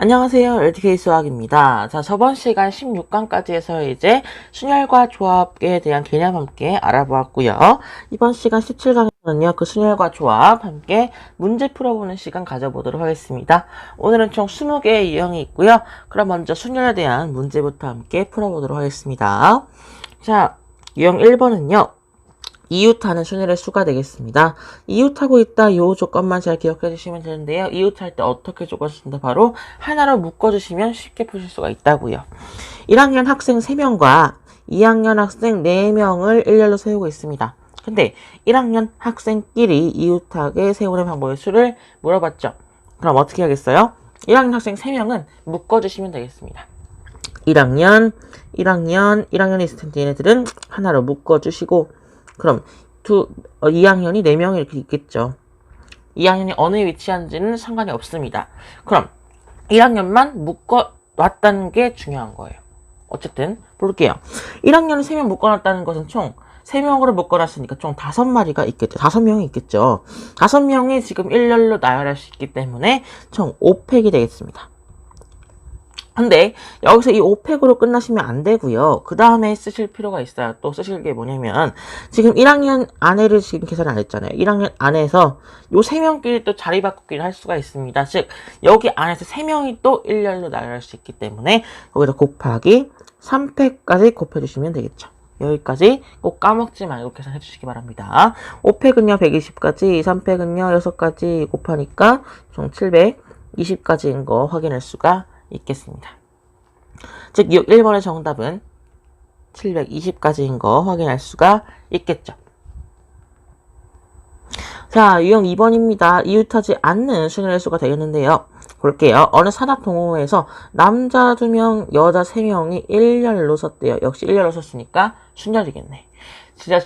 안녕하세요. LTK 수학입니다. 자, 저번 시간 16강까지 해서 이제 순열과 조합에 대한 개념 함께 알아보았고요. 이번 시간 17강에서는요, 그 순열과 조합 함께 문제 풀어보는 시간 가져보도록 하겠습니다. 오늘은 총 20개의 유형이 있고요. 그럼 먼저 순열에 대한 문제부터 함께 풀어보도록 하겠습니다. 자, 유형 1번은요. 이웃하는 순열의 수가 되겠습니다. 이웃하고 있다 요 조건만 잘 기억해 주시면 되는데요. 이웃할 때 어떻게 조건 쓴다? 바로 하나로 묶어주시면 쉽게 푸실 수가 있다고요. 1학년 학생 3명과 2학년 학생 4명을 일렬로 세우고 있습니다. 근데 1학년 학생끼리 이웃하게 세우는 방법의 수를 물어봤죠. 그럼 어떻게 하겠어요? 1학년 학생 3명은 묶어주시면 되겠습니다. 1학년이 있을 텐데 얘네들은 하나로 묶어주시고 그럼 2학년이 4명이 이렇게 있겠죠. 2학년이 어느 위치한지는 상관이 없습니다. 그럼 1학년만 묶어놨다는 게 중요한 거예요. 어쨌든 볼게요. 1학년을 3명 묶어놨다는 것은 총 3명으로 묶어놨으니까 총 5마리가 있겠죠. 5명이 있겠죠. 5명이 지금 일렬로 나열할 수 있기 때문에 총 5팩이 되겠습니다. 근데 여기서 이 5팩으로 끝나시면 안 되고요. 그 다음에 쓰실 필요가 있어요. 또 쓰실 게 뭐냐면 지금 1학년 안에를 지금 계산 안 했잖아요. 1학년 안에서 요 3명끼리 또 자리 바꾸기를 할 수가 있습니다. 즉 여기 안에서 3명이 또 일렬로 나열할 수 있기 때문에 여기다 곱하기 3팩까지 곱해주시면 되겠죠. 여기까지 꼭 까먹지 말고 계산해 주시기 바랍니다. 5팩은요 120까지, 3팩은요 6까지 곱하니까 총 720까지인 거 확인할 수가 있겠습니다. 즉 1번의 정답은 720까지인 거 확인할 수가 있겠죠. 자, 유형 2번입니다. 이웃하지 않는 순열의 수가 되겠는데요. 볼게요. 어느 산악동호회에서 남자 2명, 여자 3명이 일렬로 섰대요. 역시 일렬로 섰으니까 순열이겠네. 진짜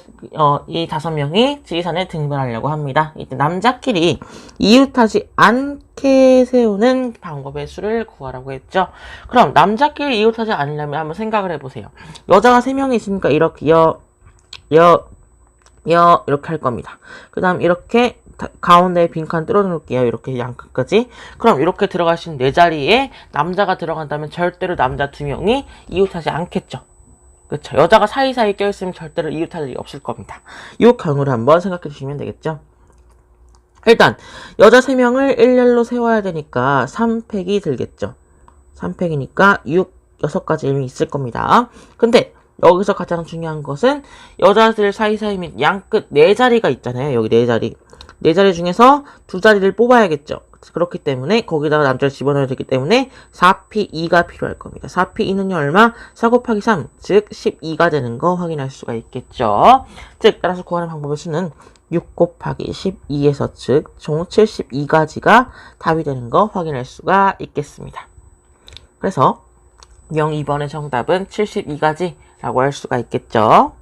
이 5명이 지리산에 등반하려고 합니다. 이때 남자끼리 이웃하지 않게 세우는 방법의 수를 구하라고 했죠. 그럼 남자끼리 이웃하지 않으려면 한번 생각을 해보세요. 여자가 3명이 있으니까 이렇게 이렇게 할 겁니다. 그 다음 이렇게 가운데 빈칸 뚫어 놓을게요. 이렇게 양끝까지. 그럼 이렇게 들어가신 4자리에 남자가 들어간다면 절대로 남자 2명이 이웃하지 않겠죠. 그렇죠. 여자가 사이사이 껴있으면 절대로 이웃할 일이 없을 겁니다. 이 경우를 한번 생각해 주시면 되겠죠. 일단 여자 3명을 일렬로 세워야 되니까 3팩이 들겠죠. 3팩이니까 6가지 의미 있을 겁니다. 근데 여기서 가장 중요한 것은 여자들 사이사이 및 양끝 4자리가 있잖아요. 여기 4자리. 4자리 중에서 2자리를 뽑아야겠죠. 그렇기 때문에 거기다가 남자를 집어넣어야 되기 때문에 4P2가 필요할 겁니다. 4P2는요 얼마? 4 곱하기 3, 즉 12가 되는 거 확인할 수가 있겠죠. 즉 따라서 구하는 방법의 수는 6 곱하기 12에서 즉 총 72가지가 답이 되는 거 확인할 수가 있겠습니다. 그래서 유형 2번의 정답은 72가지라고 할 수가 있겠죠.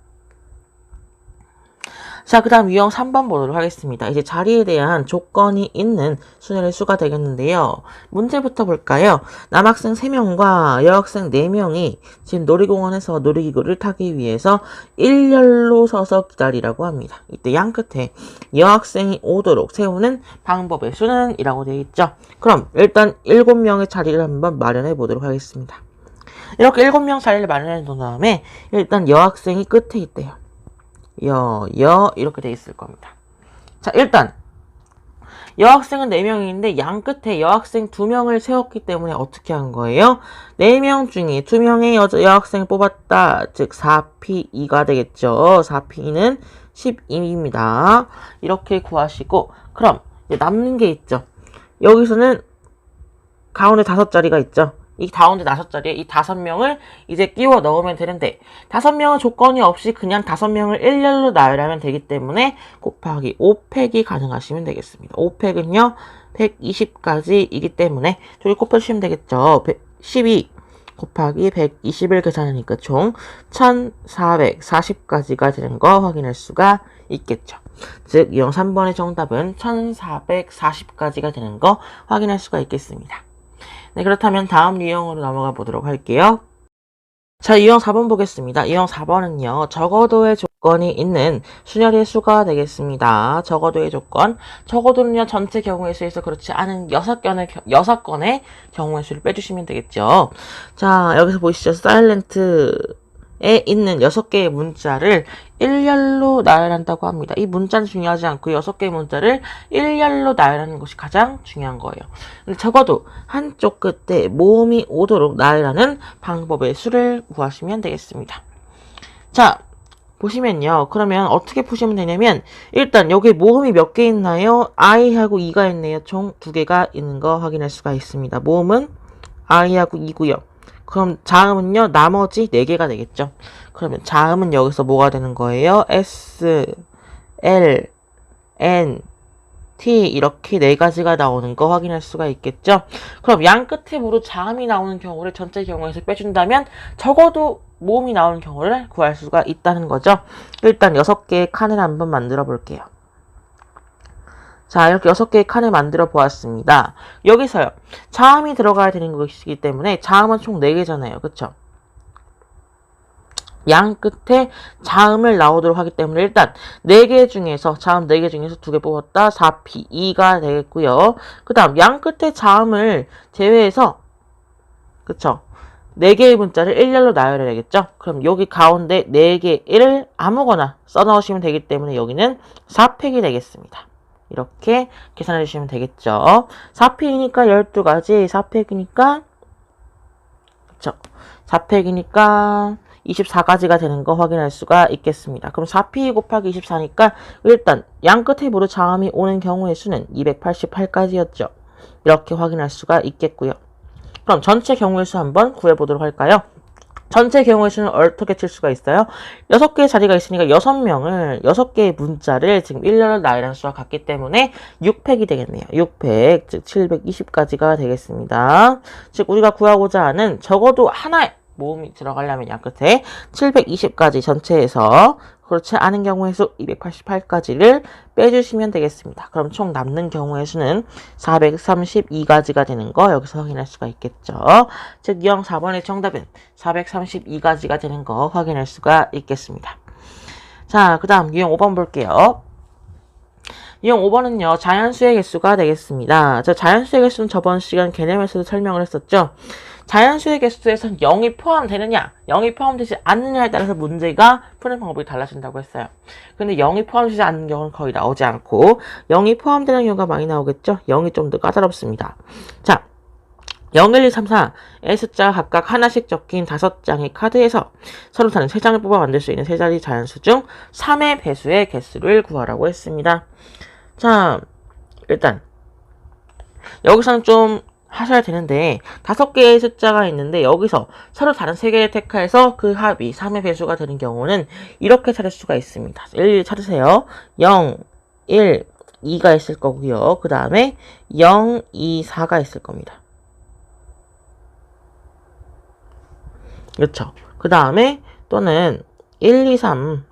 자, 그 다음 유형 3번 보도록 하겠습니다. 이제 자리에 대한 조건이 있는 순열의 수가 되겠는데요. 문제부터 볼까요? 남학생 3명과 여학생 4명이 지금 놀이공원에서 놀이기구를 타기 위해서 일렬로 서서 기다리라고 합니다. 이때 양끝에 여학생이 오도록 세우는 방법의 수는 이라고 되어 있죠. 그럼 일단 7명의 자리를 한번 마련해 보도록 하겠습니다. 이렇게 7명 자리를 마련해 놓은 다음에 일단 여학생이 끝에 있대요. 이렇게 돼 있을 겁니다. 자, 일단 여학생은 4명인데 양 끝에 여학생 2명을 세웠기 때문에 어떻게 한 거예요? 4명 중에 2명의 여학생을 뽑았다. 즉 4P2가 되겠죠. 4P는 12입니다. 이렇게 구하시고 그럼 이제 남는 게 있죠. 여기서는 가운데 5자리가 있죠. 이 가운데 5자리에 이 5명을 이제 끼워 넣으면 되는데 5명은 조건이 없이 그냥 5명을 일렬로 나열하면 되기 때문에 곱하기 5팩이 가능하시면 되겠습니다. 5팩은요 120까지이기 때문에 둘이 곱해주시면 되겠죠. 12 곱하기 120을 계산하니까 총 1440까지가 되는 거 확인할 수가 있겠죠. 즉 유형 3번의 정답은 1440까지가 되는 거 확인할 수가 있겠습니다. 네, 그렇다면 다음 유형으로 넘어가 보도록 할게요. 자, 유형 4번 보겠습니다. 유형 4번은요, 적어도의 조건이 있는 순열의 수가 되겠습니다. 적어도의 조건. 적어도는요, 전체 경우의 수에서 그렇지 않은 6건의 경우의 수를 빼주시면 되겠죠. 자, 여기서 보시죠. 사일렌트에 있는 6개의 문자를 일렬로 나열한다고 합니다. 이 문자는 중요하지 않고 6개의 문자를 일렬로 나열하는 것이 가장 중요한 거예요. 근데 적어도 한쪽 끝에 모음이 오도록 나열하는 방법의 수를 구하시면 되겠습니다. 자, 보시면요. 그러면 어떻게 푸시면 되냐면 일단 여기 모음이 몇 개 있나요? I하고 E가 있네요. 총 2개가 있는 거 확인할 수가 있습니다. 모음은 I하고 E고요. 그럼 자음은요. 나머지 4개가 되겠죠. 그러면 자음은 여기서 뭐가 되는 거예요? S, L, N, T 이렇게 4가지가 나오는 거 확인할 수가 있겠죠. 그럼 양 끝에 모두 자음이 나오는 경우를 전체 경우에서 빼준다면 적어도 모음이 나오는 경우를 구할 수가 있다는 거죠. 일단 6개의 칸을 한번 만들어 볼게요. 자, 이렇게 6개의 칸을 만들어 보았습니다. 여기서요. 자음이 들어가야 되는 것이기 때문에 자음은 총 4개잖아요. 그쵸? 양 끝에 자음을 나오도록 하기 때문에 일단 4개 중에서 자음 4개 중에서 2개 뽑았다. 4P, 2가 되겠고요. 그 다음 양 끝에 자음을 제외해서 그쵸? 4개의 문자를 일렬로 나열해야 되겠죠? 그럼 여기 가운데 4개를 아무거나 써넣으시면 되기 때문에 여기는 4팩이 되겠습니다. 이렇게 계산해 주시면 되겠죠? 4팩이니까 12가지, 4팩이니까 그쵸? 4팩이니까 24가지가 되는 거 확인할 수가 있겠습니다. 그럼 4P 곱하기 24니까 일단 양 끝에 모두 자음이 오는 경우의 수는 288가지였죠. 이렇게 확인할 수가 있겠고요. 그럼 전체 경우의 수 한번 구해보도록 할까요? 전체 경우의 수는 어떻게 칠 수가 있어요? 6개의 자리가 있으니까 6개의 문자를 지금 일렬로 나열한 수와 같기 때문에 6팩이 되겠네요. 6팩, 즉 720가지가 되겠습니다. 즉 우리가 구하고자 하는 적어도 하나의 모음이 들어가려면 양 끝에 720가지 전체에서 그렇지 않은 경우의 수 288가지를 빼주시면 되겠습니다. 그럼 총 남는 경우의 수는 432가지가 되는 거 여기서 확인할 수가 있겠죠. 즉 유형 4번의 정답은 432가지가 되는 거 확인할 수가 있겠습니다. 자, 그 다음 유형 5번 볼게요. 유형 5번은요. 자연수의 개수가 되겠습니다. 자연수의 개수는 저번 시간 개념에서도 설명을 했었죠. 자연수의 개수에선 0이 포함되느냐, 0이 포함되지 않느냐에 따라서 문제가 푸는 방법이 달라진다고 했어요. 근데 0이 포함되지 않는 경우는 거의 나오지 않고 0이 포함되는 경우가 많이 나오겠죠. 0이 좀 더 까다롭습니다. 자, 0, 1, 2, 3, 4의 숫자가 각각 하나씩 적힌 5장의 카드에서 서로 다른 3장을 뽑아 만들 수 있는 3자리 자연수 중 3의 배수의 개수를 구하라고 했습니다. 자, 일단 여기서는 좀 하셔야 되는데 5개의 숫자가 있는데 여기서 서로 다른 3개를 택해서 그 합이 3의 배수가 되는 경우는 이렇게 찾을 수가 있습니다. 일일이 찾으세요. 0, 1, 2가 있을 거고요. 그 다음에 0, 2, 4가 있을 겁니다. 그렇죠. 그 다음에 또는 1, 2, 3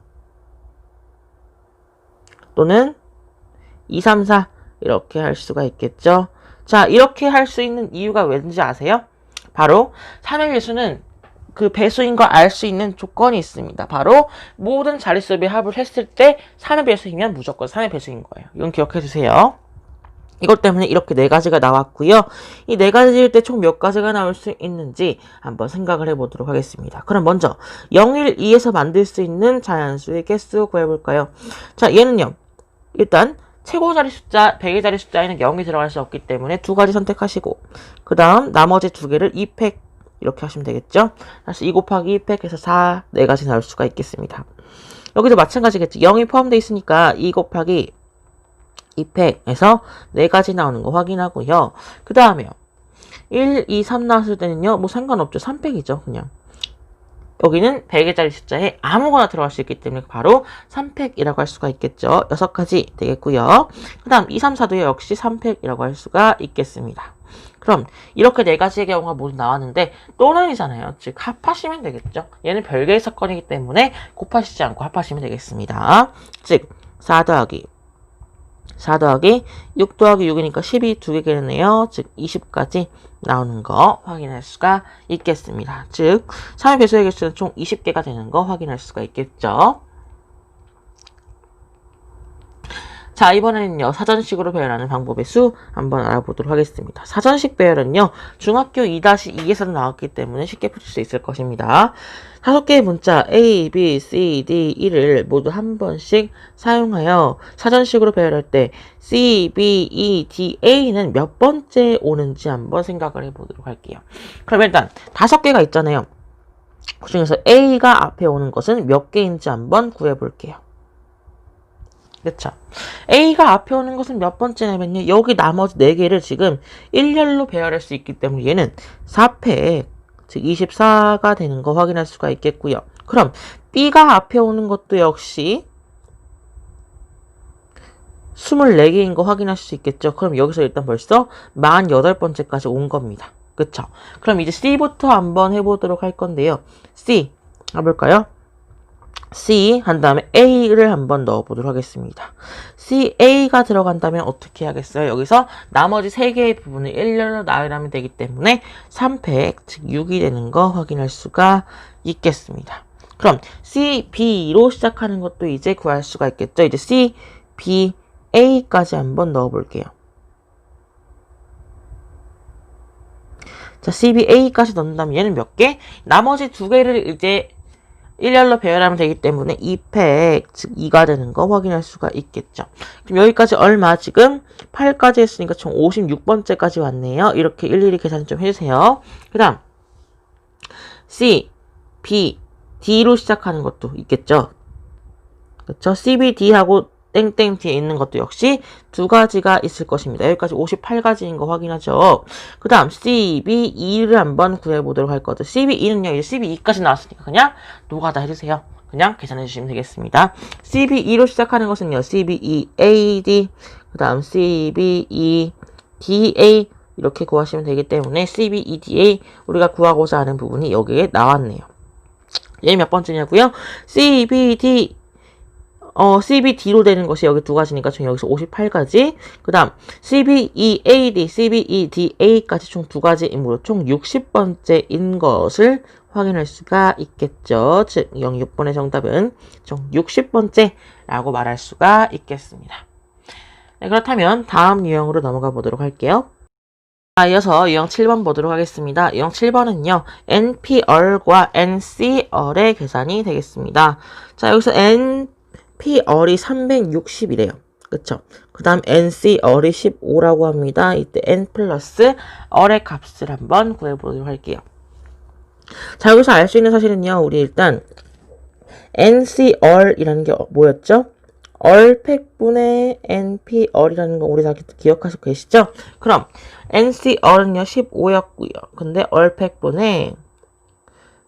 또는 2, 3, 4 이렇게 할 수가 있겠죠. 자, 이렇게 할 수 있는 이유가 왠지 아세요? 바로 3의 배수는 그 배수인 걸 알 수 있는 조건이 있습니다. 바로 모든 자릿수의 합을 했을 때 3의 배수이면 무조건 3의 배수인 거예요. 이건 기억해 주세요. 이것 때문에 이렇게 4가지가 나왔고요. 이 4가지일 때 총 몇 가지가 나올 수 있는지 한번 생각을 해보도록 하겠습니다. 그럼 먼저 0, 1, 2에서 만들 수 있는 자연수의 개수 구해볼까요? 자, 얘는요. 일단 최고 자리 숫자, 100의 자리 숫자에는 0이 들어갈 수 없기 때문에 2가지 선택하시고 그 다음 나머지 2개를 2팩 이렇게 하시면 되겠죠. 다시 2 곱하기 2팩 해서 4, 4가지 나올 수가 있겠습니다. 여기도 마찬가지겠죠. 0이 포함되어 있으니까 2 곱하기 2팩에서 4가지 나오는 거 확인하고요. 그 다음에요. 1, 2, 3 나왔을 때는요. 뭐 상관없죠. 3팩이죠. 그냥. 여기는 100의 자리 숫자에 아무거나 들어갈 수 있기 때문에 바로 3팩이라고 할 수가 있겠죠. 6가지 되겠고요. 그 다음 2, 3, 4도 역시 3팩이라고 할 수가 있겠습니다. 그럼 이렇게 4가지의 경우가 모두 나왔는데 또는이잖아요. 즉 합하시면 되겠죠. 얘는 별개의 사건이기 때문에 곱하시지 않고 합하시면 되겠습니다. 즉 4 더하기 6 더하기 6이니까 12 2개겠네요. 즉 20까지 나오는 거 확인할 수가 있겠습니다. 즉 3의 배수의 개수는 총 20개가 되는 거 확인할 수가 있겠죠. 자, 이번에는요, 사전식으로 배열하는 방법의 수 한번 알아보도록 하겠습니다. 사전식 배열은요, 중학교 2-2에서 나왔기 때문에 쉽게 풀 수 있을 것입니다. 5개의 문자 A, B, C, D, E를 모두 한 번씩 사용하여 사전식으로 배열할 때 C, B, E, D, A는 몇 번째 오는지 한번 생각을 해보도록 할게요. 그럼 일단 5개가 있잖아요. 그 중에서 A가 앞에 오는 것은 몇 개인지 한번 구해볼게요. 그쵸? A가 앞에 오는 것은 몇 번째냐면요. 여기 나머지 4개를 지금 일렬로 배열할 수 있기 때문에 얘는 4패, 즉 24가 되는 거 확인할 수가 있겠고요. 그럼 B가 앞에 오는 것도 역시 24개인 거 확인할 수 있겠죠. 그럼 여기서 일단 벌써 48번째까지 온 겁니다. 그쵸? 그럼 이제 C부터 한번 해보도록 할 건데요. C, 가볼까요? C 한 다음에 A를 한번 넣어보도록 하겠습니다. C, A가 들어간다면 어떻게 해야겠어요? 여기서 나머지 3개의 부분을 일렬로 나열하면 되기 때문에 3팩, 즉 6이 되는 거 확인할 수가 있겠습니다. 그럼 C, B로 시작하는 것도 이제 구할 수가 있겠죠. 이제 C, B, A까지 한번 넣어볼게요. 자, C, B, A까지 넣는다면 얘는 몇 개? 나머지 2개를 이제 일렬로 배열하면 되기 때문에 2팩, 즉 2가 되는 거 확인할 수가 있겠죠. 그럼 여기까지 얼마? 지금 8까지 했으니까 총 56번째까지 왔네요. 이렇게 일일이 계산 좀 해주세요. 그 다음 C, B, D로 시작하는 것도 있겠죠. 그렇죠? C, B, D하고 땡땡 뒤에 있는 것도 역시 2가지가 있을 것입니다. 여기까지 58가지인 거 확인하죠. 그 다음 CB2를 한번 구해보도록 할 거죠. CB2는요. 이제 CB2까지 나왔으니까 그냥 노가다 해주세요. 그냥 계산해 주시면 되겠습니다. CB2로 시작하는 것은요. CB2AD 그 다음 CB2DA 이렇게 구하시면 되기 때문에 CB2DA 우리가 구하고자 하는 부분이 여기에 나왔네요. 얘 몇 번째냐고요? CBD로 되는 것이 여기 2가지니까 총 여기서 58가지. 그 다음, CBEAD, CBEDA까지 총 2가지이므로 총 60번째인 것을 확인할 수가 있겠죠. 즉, 06번의 정답은 총 60번째라고 말할 수가 있겠습니다. 네, 그렇다면 다음 유형으로 넘어가 보도록 할게요. 이어서 유형 7번 보도록 하겠습니다. 유형 7번은요, NPR과 NCR의 계산이 되겠습니다. 자, 여기서 NPR이 360이래요. 그쵸? 그 다음 NCR이 15라고 합니다. 이때 N 플러스 R의 값을 한번 구해보도록 할게요. 자, 여기서 알 수 있는 사실은요, 우리 일단 NCR이라는 게 뭐였죠? 얼팩분의 NPR이라는 거 우리 다 기억하시고 계시죠? 그럼 NCR은요 15였고요. 근데 얼팩분의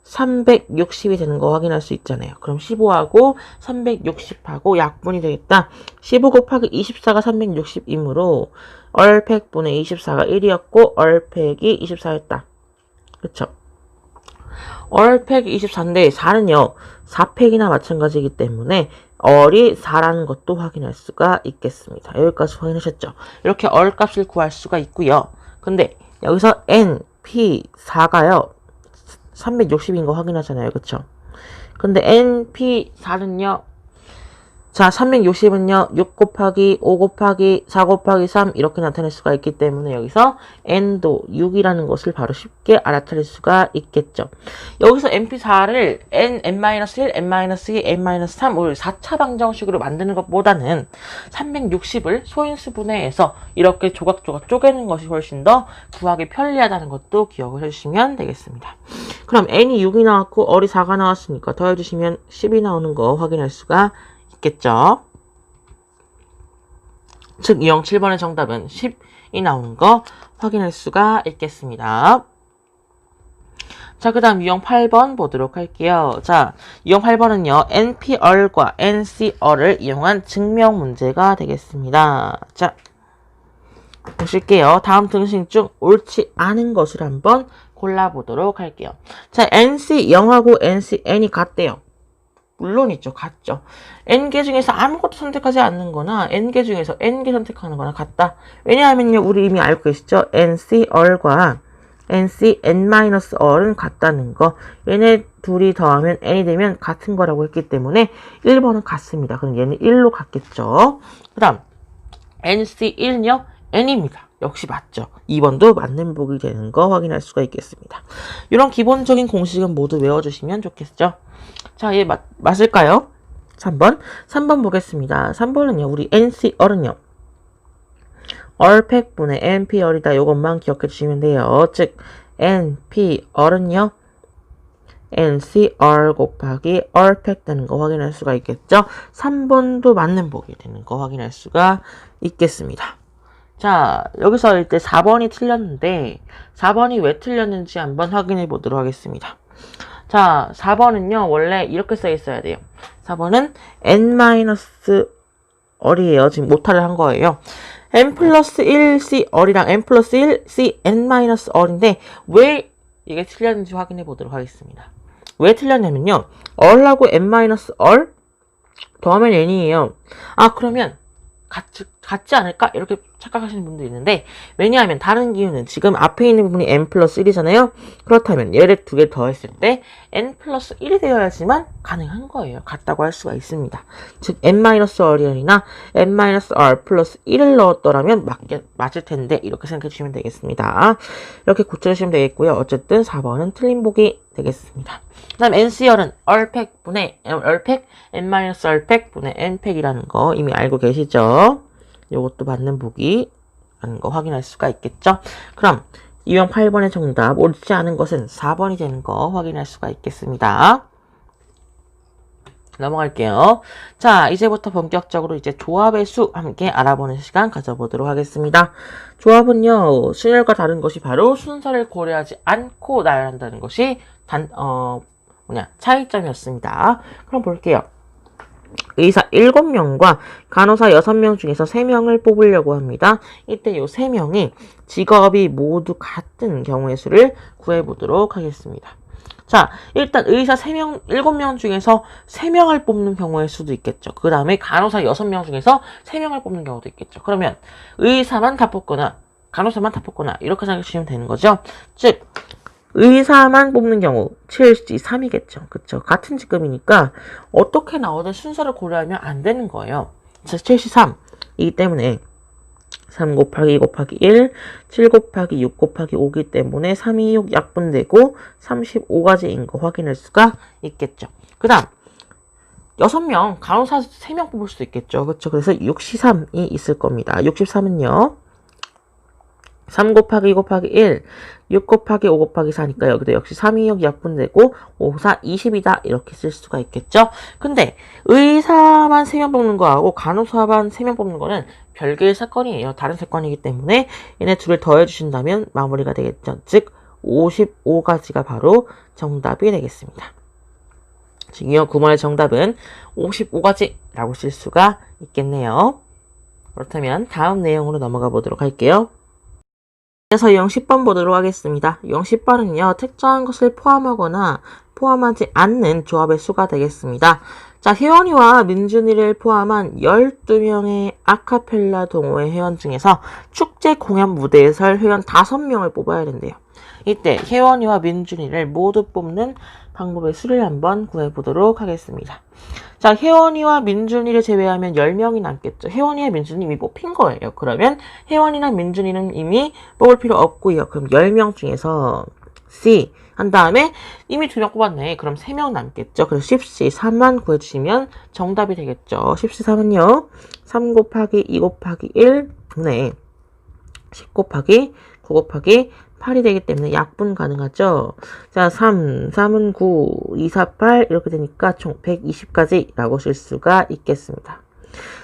360이 되는 거 확인할 수 있잖아요. 그럼 15하고 360하고 약분이 되겠다. 15 곱하기 24가 360이므로 얼팩분의 24가 1이었고 얼팩이 24였다. 그쵸? 얼팩이 24인데 4는요 4팩이나 마찬가지이기 때문에 얼이 4라는 것도 확인할 수가 있겠습니다. 여기까지 확인하셨죠? 이렇게 얼 값을 구할 수가 있고요. 근데 여기서 N, P, 4가요. 360인 거 확인하잖아요. 그쵸? 근데 N, P, 4는요. 자, 360은요. 6 곱하기 5 곱하기 4 곱하기 3 이렇게 나타낼 수가 있기 때문에 여기서 N도 6이라는 것을 바로 쉽게 알아차릴 수가 있겠죠. 여기서 NP4를 N, N-1, N-2, N-3 우리 4차 방정식으로 만드는 것보다는 360을 소인수 분해해서 이렇게 조각조각 쪼개는 것이 훨씬 더 구하기 편리하다는 것도 기억을 해주시면 되겠습니다. 그럼 N이 6이 나왔고 얼이 4가 나왔으니까 더해주시면 10이 나오는 거 확인할 수가 있겠죠. 즉 유형 7번의 정답은 10이 나오는 거 확인할 수가 있겠습니다. 자, 그 다음 유형 8번 보도록 할게요. 자, 유형 8번은요. NPR과 NCR을 이용한 증명 문제가 되겠습니다. 자, 보실게요. 다음 등식 중 옳지 않은 것을 한번 골라보도록 할게요. 자, NC 0하고 NC N이 같대요. 물론 있죠. 같죠. N개 중에서 아무것도 선택하지 않는 거나 N개 중에서 N개 선택하는 거나 같다. 왜냐하면요. 우리 이미 알고 계시죠? NCR과 NC N-R은 같다는 거. 얘네 둘이 더하면 N이 되면 같은 거라고 했기 때문에 1번은 같습니다. 그럼 얘는 1로 같겠죠. 그 다음 NC1요? N입니다. 역시 맞죠. 2번도 맞는 보기 되는 거 확인할 수가 있겠습니다. 이런 기본적인 공식은 모두 외워주시면 좋겠죠. 자, 얘 맞을까요? 3번. 3번 보겠습니다. 3번은요, 우리 NCR은요, 얼팩분의 NPR이다. 요것만 기억해 주시면 돼요. 즉, NPR은요, NCR 곱하기 얼팩 되는 거 확인할 수가 있겠죠. 3번도 맞는 보기 되는 거 확인할 수가 있겠습니다. 자, 여기서 이때 4번이 틀렸는데 4번이 왜 틀렸는지 한번 확인해 보도록 하겠습니다. 자, 4번은요 원래 이렇게 써 있어야 돼요. 4번은 n-얼이에요. 지금 오타를 한 거예요. n 플러스 1c얼이랑 n 플러스 1c n-얼인데 왜 이게 틀렸는지 확인해 보도록 하겠습니다. 왜 틀렸냐면요, 얼하고 n-얼 더하면 n이에요. 아, 그러면 같지 않을까? 이렇게 착각하시는 분도 있는데, 왜냐하면 다른 이유는 지금 앞에 있는 부분이 n 플러스 1이잖아요. 그렇다면 얘를 두 개 더했을 때 n 플러스 1이 되어야지만 가능한 거예요. 같다고 할 수가 있습니다. 즉 n-r이나 n-r 플러스 1을 넣었더라면 맞을 텐데 이렇게 생각해 주시면 되겠습니다. 이렇게 고쳐주시면 되겠고요. 어쨌든 4번은 틀린 보기 되겠습니다. 그 다음 NCR은 얼팩분의 얼팩 n-r팩분의 n팩이라는 거 이미 알고 계시죠? 요것도 맞는 보기 라는 거 확인할 수가 있겠죠? 그럼 유형 8번의 정답 옳지 않은 것은 4번이 되는 거 확인할 수가 있겠습니다. 넘어갈게요. 자, 이제부터 본격적으로 이제 조합의 수 함께 알아보는 시간 가져보도록 하겠습니다. 조합은요, 순열과 다른 것이 바로 순서를 고려하지 않고 나열한다는 것이 차이점이었습니다. 그럼 볼게요. 의사 7명과 간호사 6명 중에서 3명을 뽑으려고 합니다. 이때 요 3명이 직업이 모두 같은 경우의 수를 구해보도록 하겠습니다. 자, 일단 의사 7명 중에서 3명을 뽑는 경우의 수도 있겠죠. 그 다음에 간호사 6명 중에서 3명을 뽑는 경우도 있겠죠. 그러면 의사만 다 뽑거나 간호사만 다 뽑거나 이렇게 생각하시면 되는 거죠. 즉 의사만 뽑는 경우 7시 3이겠죠. 그쵸? 같은 직급이니까 어떻게 나오든 순서를 고려하면 안 되는 거예요. 자, 7시 3이기 때문에 3 곱하기 2 곱하기 1, 7 곱하기 6 곱하기 5기 때문에 3, 2, 6 약분되고 35가지인 거 확인할 수가 있겠죠. 그 다음 6명, 간호사 3명 뽑을 수도 있겠죠. 그쵸? 그래서 63이 있을 겁니다. 63은요. 3 곱하기 2 곱하기 1, 6 곱하기 5 곱하기 4니까 여기도 역시 3, 2, 6 약분되고 5, 4, 20이다 이렇게 쓸 수가 있겠죠. 근데 의사만 3명 뽑는 거하고 간호사만 3명 뽑는 거는 별개의 사건이에요. 다른 사건이기 때문에 얘네 둘을 더해주신다면 마무리가 되겠죠. 즉 55가지가 바로 정답이 되겠습니다. 즉 이어 9번의 정답은 55가지라고 쓸 수가 있겠네요. 그렇다면 다음 내용으로 넘어가 보도록 할게요. 그래서 유형 10번 보도록 하겠습니다. 유형 10번은요, 특정한 것을 포함하거나 포함하지 않는 조합의 수가 되겠습니다. 자, 혜원이와 민준이를 포함한 12명의 아카펠라 동호회 회원 중에서 축제 공연 무대에 설 회원 5명을 뽑아야 된대요. 이때 혜원이와 민준이를 모두 뽑는 방법의 수를 한번 구해보도록 하겠습니다. 자, 혜원이와 민준이를 제외하면 10명이 남겠죠. 혜원이와 민준이 이미 뽑힌 거예요. 그러면 혜원이나 민준이는 이미 뽑을 필요 없고요. 그럼 10명 중에서 C 한 다음에 이미 2명 뽑았네. 그럼 3명 남겠죠. 그래서 10C 3만 구해주시면 정답이 되겠죠. 10C 3은요. 3 곱하기 2 곱하기 1 분의 10 곱하기 9 곱하기 8이 되기 때문에 약분 가능하죠. 자, 3은 9, 2, 4, 8 이렇게 되니까 총 120까지 라고 쓸 수가 있겠습니다.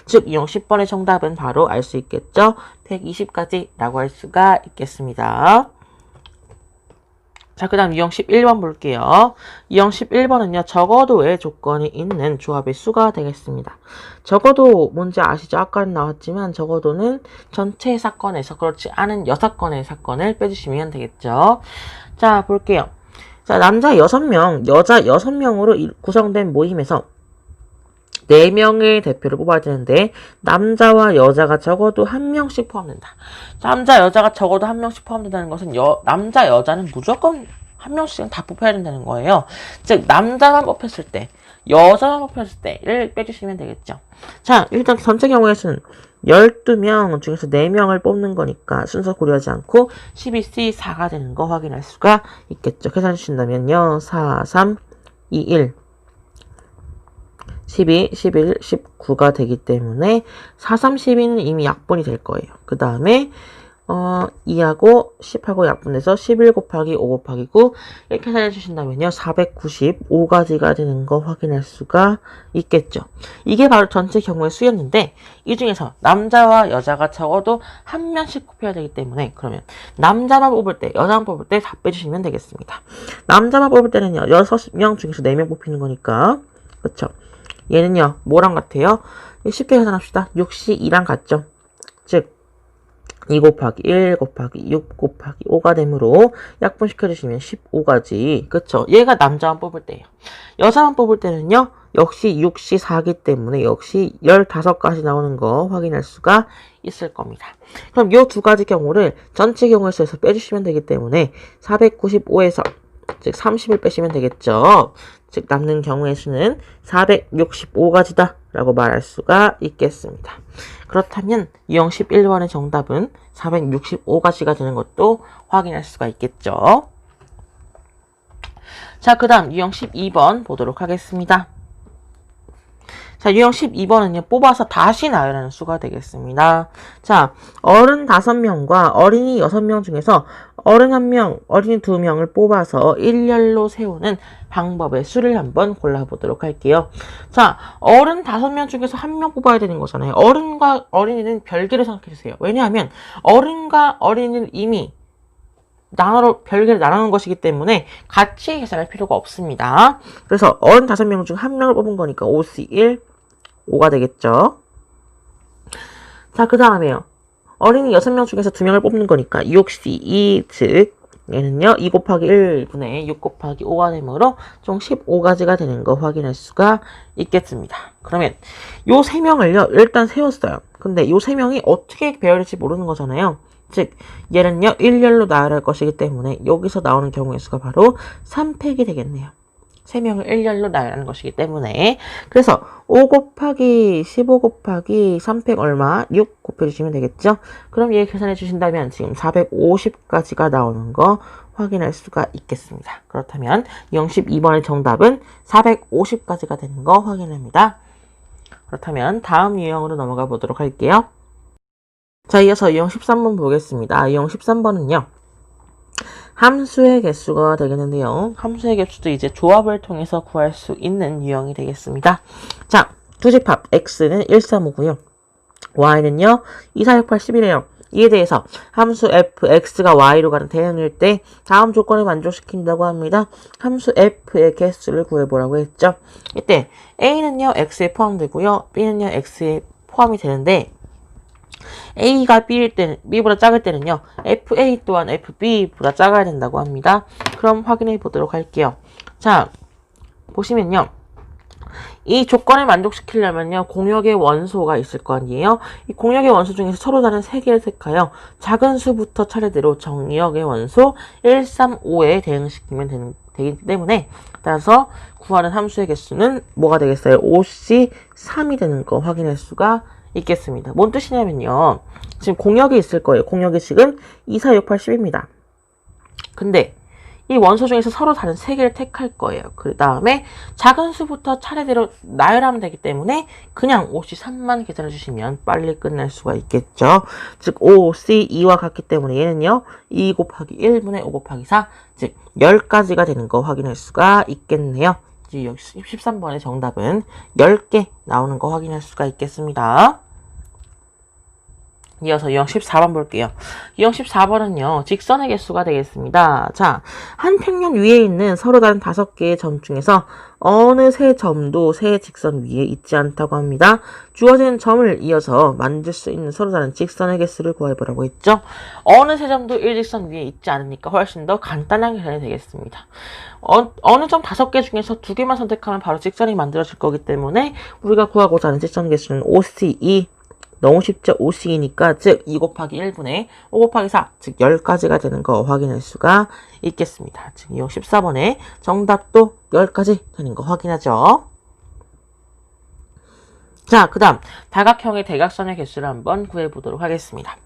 즉, 유형 10번의 정답은 바로 알 수 있겠죠. 120까지 라고 할 수가 있겠습니다. 자, 그 다음 유형 11번 볼게요. 유형 11번은요, 적어도의 조건이 있는 조합의 수가 되겠습니다. 적어도 뭔지 아시죠? 아까는 나왔지만 적어도는 전체 사건에서 그렇지 않은 6건의 사건을 빼주시면 되겠죠. 자, 볼게요. 자, 남자 6명, 여자 6명으로 구성된 모임에서 4명의 대표를 뽑아야 되는데 남자와 여자가 적어도 1명씩 포함된다. 남자, 여자가 적어도 1명씩 포함된다는 것은 남자, 여자는 무조건 1명씩은 다 뽑혀야 된다는 거예요. 즉 남자만 뽑혔을 때 여자만 뽑혔을 때를 빼주시면 되겠죠. 자, 일단 전체 경우의 수는 12명 중에서 4명을 뽑는 거니까 순서 고려하지 않고 12C4가 되는 거 확인할 수가 있겠죠. 계산해 주신다면요. 4, 3, 2, 1. 12, 11, 19가 되기 때문에 4, 3, 12는 이미 약분이 될 거예요. 그 다음에 2하고 10하고 약분해서 11 곱하기 5 곱하기 9 이렇게 계산해 주신다면요. 495가지가 되는 거 확인할 수가 있겠죠. 이게 바로 전체 경우의 수였는데 이 중에서 남자와 여자가 적어도 한 명씩 뽑혀야 되기 때문에 그러면 남자만 뽑을 때, 여자만 뽑을 때 다 빼주시면 되겠습니다. 남자만 뽑을 때는요. 6명 중에서 4명 뽑히는 거니까 그렇죠. 얘는요. 뭐랑 같아요? 쉽게 계산합시다. 6시 2랑 같죠. 즉 2 곱하기 1 곱하기 6 곱하기 5가 되므로 약분시켜주시면 15가지. 그쵸? 얘가 남자만 뽑을 때예요. 여자만 뽑을 때는요. 역시 6시 4기 때문에 역시 15가지 나오는 거 확인할 수가 있을 겁니다. 그럼 이 두 가지 경우를 전체 경우의 수에서 빼주시면 되기 때문에 495에서 즉 30을 빼시면 되겠죠. 즉 남는 경우의 수는 465가지다 라고 말할 수가 있겠습니다. 그렇다면 유형 11번의 정답은 465가지가 되는 것도 확인할 수가 있겠죠. 자, 그 다음 유형 12번 보도록 하겠습니다. 자, 유형 12번은요, 뽑아서 다시 나열하는 수가 되겠습니다. 자, 어른 5명과 어린이 6명 중에서 어른 1명, 어린이 2명을 뽑아서 일렬로 세우는 방법의 수를 한번 골라보도록 할게요. 자, 어른 5명 중에서 1명 뽑아야 되는 거잖아요. 어른과 어린이는 별개로 생각해주세요. 왜냐하면 어른과 어린이는 이미 별개로 나누는 것이기 때문에 같이 계산할 필요가 없습니다. 그래서 어른 5명 중 1명을 뽑은 거니까 5C1, 5가 되겠죠. 자, 그 다음에요. 어린이 6명 중에서 2명을 뽑는 거니까 6C2, 즉 얘는요. 2 곱하기 1분의 6 곱하기 5가 되므로 총 15가지가 되는 거 확인할 수가 있겠습니다. 그러면 요 3명을요. 일단 세웠어요. 근데 요 3명이 어떻게 배열될지 모르는 거잖아요. 즉 얘는요. 일렬로 나열할 것이기 때문에 여기서 나오는 경우의 수가 바로 3팩이 되겠네요. 3명을 일렬로 나열하는 것이기 때문에 그래서 5 곱하기 15 곱하기 3팩 얼마? 6 곱해주시면 되겠죠? 그럼 얘 계산해 주신다면 지금 450가지가 나오는 거 확인할 수가 있겠습니다. 그렇다면 02번의 정답은 450가지가 되는 거 확인합니다. 그렇다면 다음 유형으로 넘어가 보도록 할게요. 자, 이어서 유형 13번 보겠습니다. 유형 13번은요. 함수의 개수가 되겠는데요. 함수의 개수도 이제 조합을 통해서 구할 수 있는 유형이 되겠습니다. 자, 두집합 x는 135고요. y는요. 2, 4, 6, 8, 10이래요. 이에 대해서 함수 fx가 y로 가는 대응일 때 다음 조건을 만족시킨다고 합니다. 함수 f의 개수를 구해보라고 했죠. 이때 a는요. x에 포함되고요. b는요. x에 포함이 되는데 A가 B일 때는, B보다 작을 때는요, FA 또한 FB보다 작아야 된다고 합니다. 그럼 확인해 보도록 할게요. 자, 보시면요. 이 조건을 만족시키려면요, 공역의 원소가 있을 거 아니에요? 이 공역의 원소 중에서 서로 다른 3개를 택하여 작은 수부터 차례대로 정역의 원소 1, 3, 5에 대응시키면 되기 때문에 따라서 구하는 함수의 개수는 뭐가 되겠어요? 5C3이 되는 거 확인할 수가 있겠습니다. 뭔 뜻이냐면요. 지금 공역이 있을 거예요. 공역이 지금 2, 4, 6, 8, 10입니다. 근데 이 원소 중에서 서로 다른 3개를 택할 거예요. 그 다음에 작은 수부터 차례대로 나열하면 되기 때문에 그냥 5C3만 계산해 주시면 빨리 끝날 수가 있겠죠. 즉 5C2와 같기 때문에 얘는요. 2 곱하기 1분의 5 곱하기 4, 즉 10가지가 되는 거 확인할 수가 있겠네요. 여기 13번의 정답은 10개 나오는 거 확인할 수가 있겠습니다. 이어서 유형 14번 볼게요. 유형 14번은요. 직선의 개수가 되겠습니다. 자, 한 평면 위에 있는 서로 다른 5개의 점 중에서 어느 세 점도 세 직선 위에 있지 않다고 합니다. 주어진 점을 이어서 만들 수 있는 서로 다른 직선의 개수를 구해보라고 했죠. 어느 세 점도 일직선 위에 있지 않으니까 훨씬 더 간단한 계산이 되겠습니다. 어느 점 5개 중에서 2개만 선택하면 바로 직선이 만들어질 거기 때문에 우리가 구하고자 하는 직선의 개수는 5C2 너무 쉽죠? 5C이니까 즉 2 곱하기 1분의 5 곱하기 4 즉 10가지가 되는 거 확인할 수가 있겠습니다. 즉 유형 14번에 정답도 10가지 되는 거 확인하죠. 자, 그 다음 다각형의 대각선의 개수를 한번 구해보도록 하겠습니다.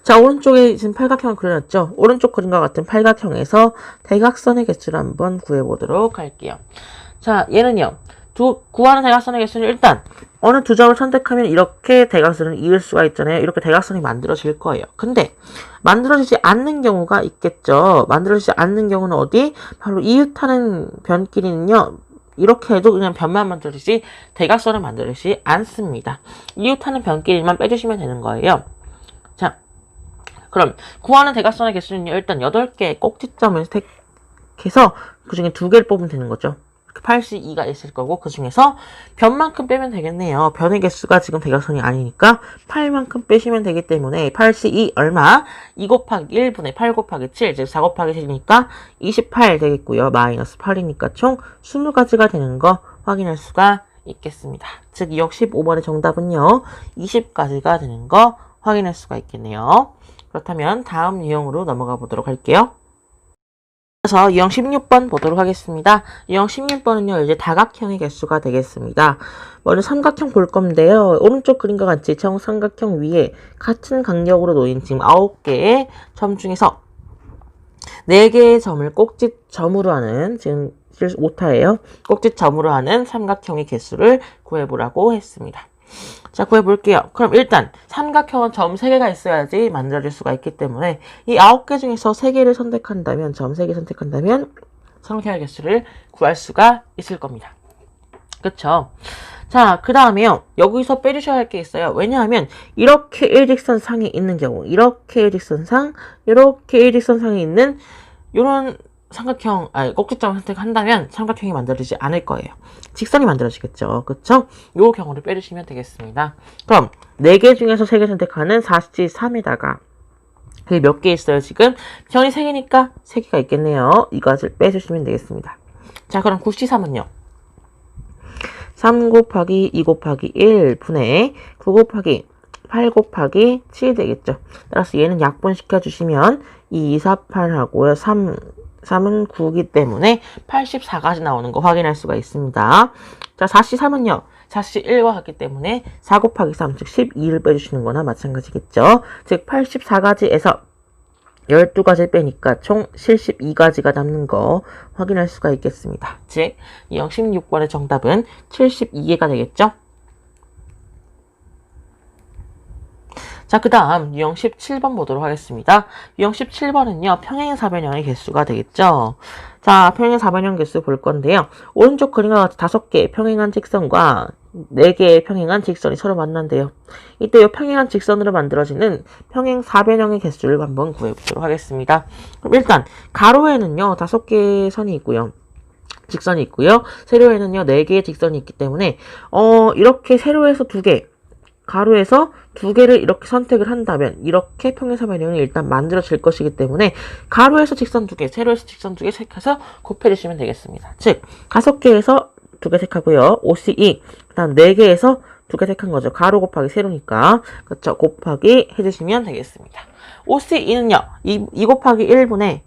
자, 오른쪽에 지금 팔각형을 그려놨죠? 오른쪽 그림과 같은 팔각형에서 대각선의 개수를 한번 구해보도록 할게요. 자, 얘는요. 구하는 대각선의 개수는 일단 어느 두 점을 선택하면 이렇게 대각선을 이을 수가 있잖아요. 이렇게 대각선이 만들어질 거예요. 근데 만들어지지 않는 경우가 있겠죠. 만들어지지 않는 경우는 어디? 바로 이웃하는 변끼리는요. 이렇게 해도 그냥 변만 만들어지지 대각선을 만들어지지 않습니다. 이웃하는 변끼리만 빼주시면 되는 거예요. 자, 그럼 구하는 대각선의 개수는요. 일단 8개의 꼭지점을 선택해서 그 중에 2개를 뽑으면 되는 거죠. 82가 있을 거고 그 중에서 변만큼 빼면 되겠네요. 변의 개수가 지금 대각선이 아니니까 8만큼 빼시면 되기 때문에 82 얼마? 2 곱하기 1분의 8 곱하기 7, 즉 4 곱하기 7이니까 28 되겠고요. 마이너스 8이니까 총 20가지가 되는 거 확인할 수가 있겠습니다. 즉 215번의 정답은요. 20가지가 되는 거 확인할 수가 있겠네요. 그렇다면 다음 유형으로 넘어가 보도록 할게요. 그래서 유형 16번 보도록 하겠습니다. 유형 16번은요, 이제 다각형의 개수가 되겠습니다. 먼저 삼각형 볼 건데요. 오른쪽 그림과 같이 정삼각형 위에 같은 간격으로 놓인 지금 9개의 점 중에서 4개의 점을 꼭지점으로 하는, 지금 오타예요. 꼭지점으로 하는 삼각형의 개수를 구해보라고 했습니다. 자, 구해볼게요. 그럼 일단 삼각형은 점 3개가 있어야지 만들어질 수가 있기 때문에 이 9개 중에서 3개를 선택한다면, 점 3개 선택한다면 삼각형의 개수를 구할 수가 있을 겁니다. 그쵸? 자, 그 다음에요. 여기서 빼주셔야 할 게 있어요. 왜냐하면 이렇게 일직선상에 있는 경우, 이렇게 일직선상, 이렇게 일직선상에 있는 이런 삼각형, 꼭지점을 선택한다면 삼각형이 만들어지지 않을 거예요. 직선이 만들어지겠죠. 그쵸? 요 경우를 빼주시면 되겠습니다. 그럼 4개 중에서 3개 선택하는 43에다가 그게 몇 개 있어요, 지금? 변이 3개니까 3개가 있겠네요. 이것을 빼주시면 되겠습니다. 자, 그럼 93은요. 3 곱하기 2 곱하기 1 분의 9 곱하기 8 곱하기 7 되겠죠. 따라서 얘는 약분시켜 주시면 2, 4, 8하고요. 3은 9이기 때문에 84가지 나오는 거 확인할 수가 있습니다. 자, 43은요. 41과 같기 때문에 4 곱하기 3, 즉 12를 빼주시는 거나 마찬가지겠죠. 즉 84가지에서 12가지 빼니까 총 72가지가 남는 거 확인할 수가 있겠습니다. 즉, 유형 16번의 정답은 72개가 되겠죠. 자, 그 다음 유형 17번 보도록 하겠습니다. 유형 17번은요. 평행사변형의 개수가 되겠죠. 자, 평행사변형 개수 볼 건데요. 오른쪽 그림과 같이 5개의 평행한 직선과 4개의 평행한 직선이 서로 만난대요. 이때 이 평행한 직선으로 만들어지는 평행사변형의 개수를 한번 구해보도록 하겠습니다. 그럼 일단 가로에는요. 5개의 선이 있고요. 직선이 있고요. 세로에는요. 4개의 직선이 있기 때문에 이렇게 세로에서 2개, 가로에서 2개를 이렇게 선택을 한다면 이렇게 평행사변형이 일단 만들어질 것이기 때문에 가로에서 직선 2개, 세로에서 직선 2개 색해서 곱해주시면 되겠습니다. 즉 5개에서 2개 색하고요. OC2, 그 다음 4개에서 2개 색한 거죠. 가로 곱하기 세로니까 그렇죠. 곱하기 해주시면 되겠습니다. OC2는요. 2 곱하기 1분의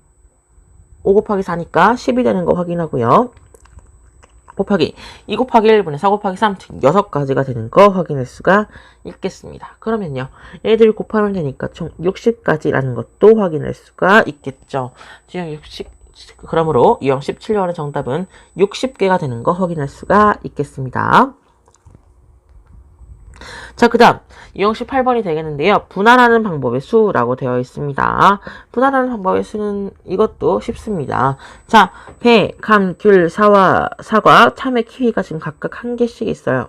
5 곱하기 4니까 10이 되는 거 확인하고요. 곱하기 2 곱하기 1분의 4 곱하기 3, 즉 6가지가 되는 거 확인할 수가 있겠습니다. 그러면요. 얘들 곱하면 되니까 총 60가지라는 것도 확인할 수가 있겠죠. 지금 60, 그러므로 유형 17번의 정답은 60개가 되는 거 확인할 수가 있겠습니다. 자, 그 다음 유형 18번이 되겠는데요. 분할하는 방법의 수라고 되어 있습니다. 분할하는 방법의 수는 이것도 쉽습니다. 자, 배, 감, 귤, 사과, 참외, 키위가 지금 각각 1개씩 있어요.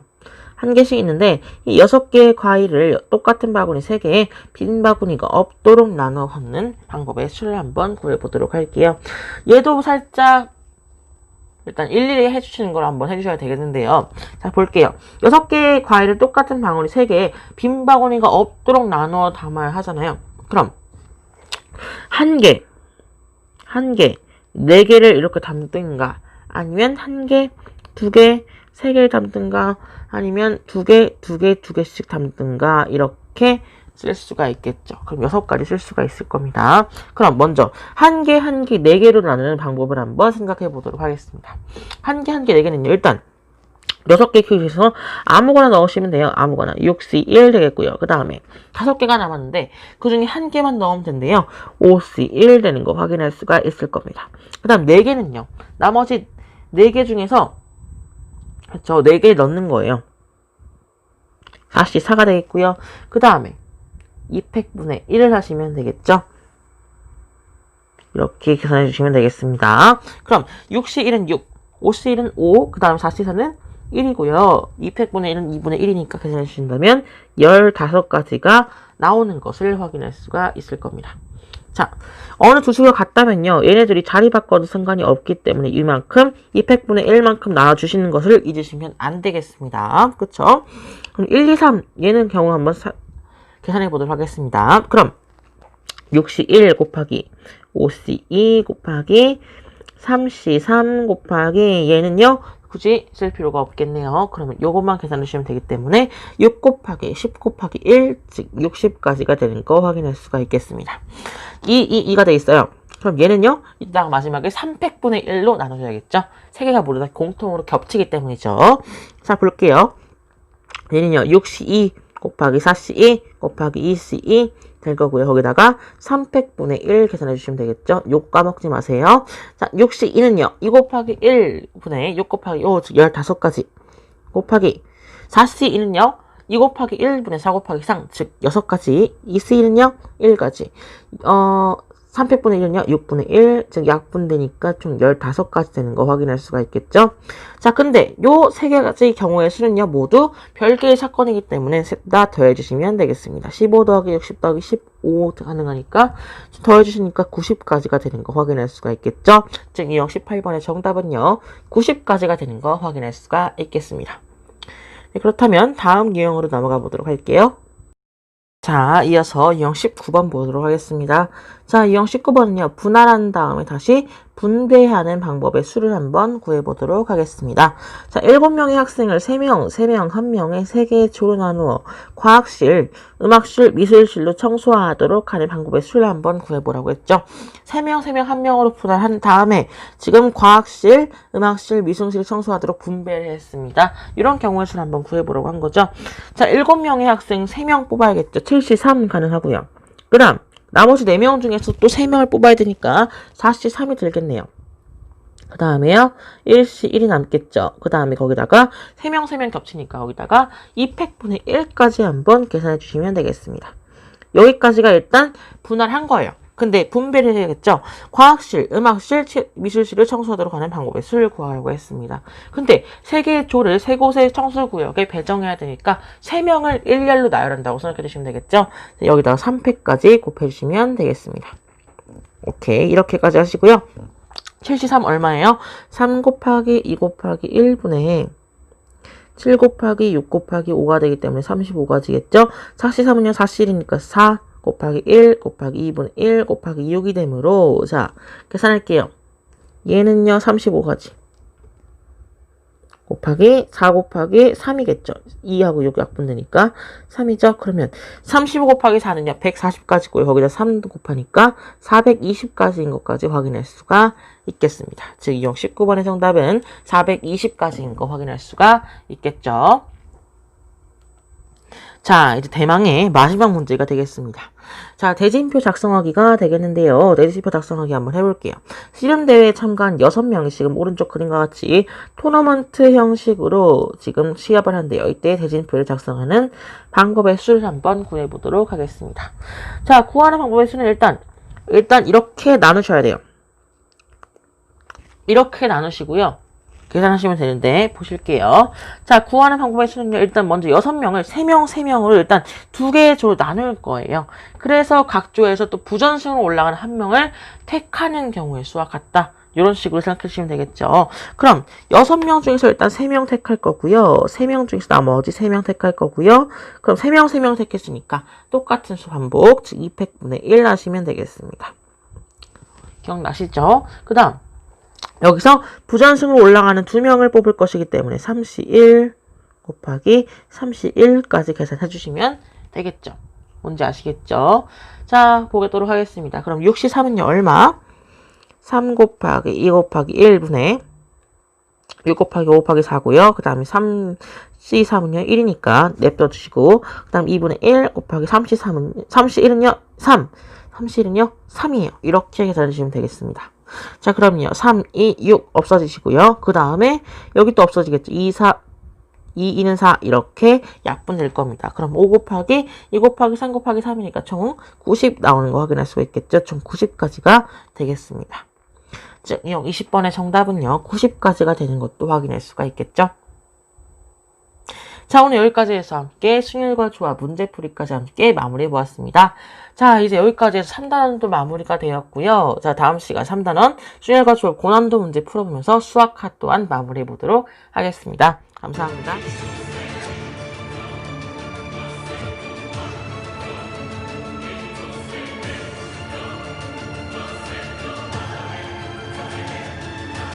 1개씩 있는데 이 6개의 과일을 똑같은 바구니 3개에 빈 바구니가 없도록 나눠 갖는 방법의 수를 한번 구해보도록 할게요. 얘도 살짝 일단 일일이 해주시는 걸 한번 해주셔야 되겠는데요. 자, 볼게요. 6개의 과일을 똑같은 바구니 3개에 빈 바구니가 없도록 나누어 담아야 하잖아요. 그럼 1개, 4개를 이렇게 담든가 아니면 1개, 2개, 3개를 담든가 아니면 2개씩 담든가 이렇게 쓸 수가 있겠죠. 그럼 6가지 쓸 수가 있을 겁니다. 그럼 먼저 1개, 4개로 나누는 방법을 한번 생각해 보도록 하겠습니다. 1개, 4개는요. 일단 6개 키우기 위해서 아무거나 넣으시면 돼요. 아무거나. 6C1 되겠고요. 그 다음에 5개가 남았는데 그 중에 1개만 넣으면 된대요. 5C1 되는 거 확인할 수가 있을 겁니다. 그 다음 4개는요. 나머지 4개 중에서 그쵸, 4개 넣는 거예요. 4C4가 되겠고요. 그 다음에 2팩분의 1을 하시면 되겠죠. 이렇게 계산해 주시면 되겠습니다. 그럼 6C1은 6, 5C1은 5, 그 다음 4C4는 1이고요. 2팩분의 1은 2분의 1이니까 계산해 주신다면 15가지가 나오는 것을 확인할 수가 있을 겁니다. 자, 어느 두 수가 같다면요. 얘네들이 자리 바꿔도 상관이 없기 때문에 이만큼 2팩분의 1만큼 나와주시는 것을 잊으시면 안 되겠습니다. 그쵸? 그럼 1, 2, 3 얘는 경우 한번 계산해 보도록 하겠습니다. 그럼 6C1 곱하기 5C2 곱하기 3C3 곱하기 얘는요. 굳이 쓸 필요가 없겠네요. 그러면 요것만 계산해 주시면 되기 때문에 6 곱하기 10 곱하기 1, 즉 60까지가 되는 거 확인할 수가 있겠습니다. 2가 돼 있어요. 그럼 얘는요. 이따가 마지막에 3팩분의 1로 나눠줘야겠죠. 3개가 모두 다 공통으로 겹치기 때문이죠. 자, 볼게요. 얘는요. 6C2 곱하기 4C2 곱하기 2C2 될 거고요. 거기다가 3팩분의 1 계산해 주시면 되겠죠. 6 까먹지 마세요. 자, 6C2는요. 2 곱하기 1분의 6 곱하기 5, 즉 15가지 곱하기 4C2는요. 2 곱하기 1분의 4 곱하기 3, 즉 6가지. 2C2는요. 1가지. 3팩분의 1은요. 6분의 1, 즉 약분되니까 총 15가지 되는 거 확인할 수가 있겠죠. 자, 근데 요 3가지 경우의 수는요. 모두 별개의 사건이기 때문에 셋 다 더해주시면 되겠습니다. 15 더하기 60 더하기 15 가능하니까 더해주시니까 90까지가 되는 거 확인할 수가 있겠죠. 즉 이형 18번의 정답은요. 90까지가 되는 거 확인할 수가 있겠습니다. 네, 그렇다면 다음 유형으로 넘어가 보도록 할게요. 자, 이어서 유형 19번 보도록 하겠습니다. 자, 유형 19번은요. 분할한 다음에 다시 분배하는 방법의 수를 한번 구해보도록 하겠습니다. 자, 7명의 학생을 3명, 1명에 3개의 조로 나누어 과학실, 음악실, 미술실로 청소하도록 하는 방법의 수를 한번 구해보라고 했죠. 3명, 1명으로 분할한 다음에 지금 과학실, 음악실, 미술실 청소하도록 분배를 했습니다. 이런 경우의 수를 한번 구해보라고 한 거죠. 자, 7명의 학생 3명 뽑아야겠죠. 7C3 가능하고요. 그 다음 나머지 4명 중에서 또 3명을 뽑아야 되니까 4C3이 들겠네요. 그 다음에요. 1C1이 남겠죠. 그 다음에 거기다가 3명 겹치니까 거기다가 2팩분의 1까지 한번 계산해 주시면 되겠습니다. 여기까지가 일단 분할한 거예요. 근데 분배를 해야겠죠. 과학실, 음악실, 미술실을 청소하도록 하는 방법의 수를 구하려고 했습니다. 근데 3개의 조를 3곳의 청소구역에 배정해야 되니까 3명을 일렬로 나열한다고 생각해 주시면 되겠죠. 여기다가 3팩까지 곱해주시면 되겠습니다. 오케이, 이렇게까지 하시고요. 73 얼마예요? 3 곱하기 2 곱하기 1분의 7 곱하기 6 곱하기 5가 되기 때문에 35가지겠죠. 4C3은요, 4C1이니까 4 곱하기 1 곱하기 2분의 1 곱하기 6이 되므로 자 계산할게요. 얘는요 35가지 곱하기 4 곱하기 3이겠죠. 2하고 6 약분되니까 3이죠. 그러면 35 곱하기 4는요 140가지고요. 거기다 3 곱하니까 420가지인 것까지 확인할 수가 있겠습니다. 즉 이형 19번의 정답은 420가지인 거 확인할 수가 있겠죠. 자, 이제 대망의 마지막 문제가 되겠습니다. 자, 대진표 작성하기가 되겠는데요. 대진표 작성하기 한번 해볼게요. 씨름대회에 참가한 6명이 지금 오른쪽 그림과 같이 토너먼트 형식으로 지금 시합을 한대요. 이때 대진표를 작성하는 방법의 수를 한번 구해보도록 하겠습니다. 자, 구하는 방법의 수는 일단 이렇게 나누셔야 돼요. 이렇게 나누시고요. 계산하시면 되는데 보실게요. 자, 구하는 방법의 수는요. 일단 먼저 6명을 3명으로 일단 2개의 조로 나눌 거예요. 그래서 각 조에서 또 부전승으로 올라가는 1명을 택하는 경우의 수와 같다. 이런 식으로 생각해 주시면 되겠죠. 그럼 6명 중에서 일단 3명 택할 거고요. 3명 중에서 나머지 3명 택할 거고요. 그럼 3명 택했으니까 똑같은 수 반복, 즉 2팩분의 1 하시면 되겠습니다. 기억나시죠? 그 다음 여기서 부전승으로 올라가는 2명을 뽑을 것이기 때문에 3C1 곱하기 3C1까지 계산해 주시면 되겠죠. 뭔지 아시겠죠? 자, 보도록 하겠습니다. 그럼 6C3은요, 얼마? 3 곱하기 2 곱하기 1분의 6 곱하기 5 곱하기 4고요. 그 다음에 3C3은요 1이니까 냅둬주시고 그 다음 2분의 1 곱하기 3C1은요 3 3C1은요 3이에요. 이렇게 계산해주시면 되겠습니다. 자 그럼요 3, 2, 6 없어지시고요. 그 다음에 여기 또 없어지겠죠. 2, 4 2, 2는 4 이렇게 약분될 겁니다. 그럼 5 곱하기 2 곱하기 3 곱하기 3이니까 총 90 나오는 거 확인할 수가 있겠죠. 총 90까지가 되겠습니다. 즉 20번의 정답은요 90까지가 되는 것도 확인할 수가 있겠죠. 자 오늘 여기까지 해서 함께 순열과 조합 문제풀이까지 함께 마무리해 보았습니다. 자 이제 여기까지 해서 3단원도 마무리가 되었고요. 자 다음 시간 3단원 순열과 조합 고난도 문제 풀어보면서 수학 하 또한 마무리해 보도록 하겠습니다. 감사합니다.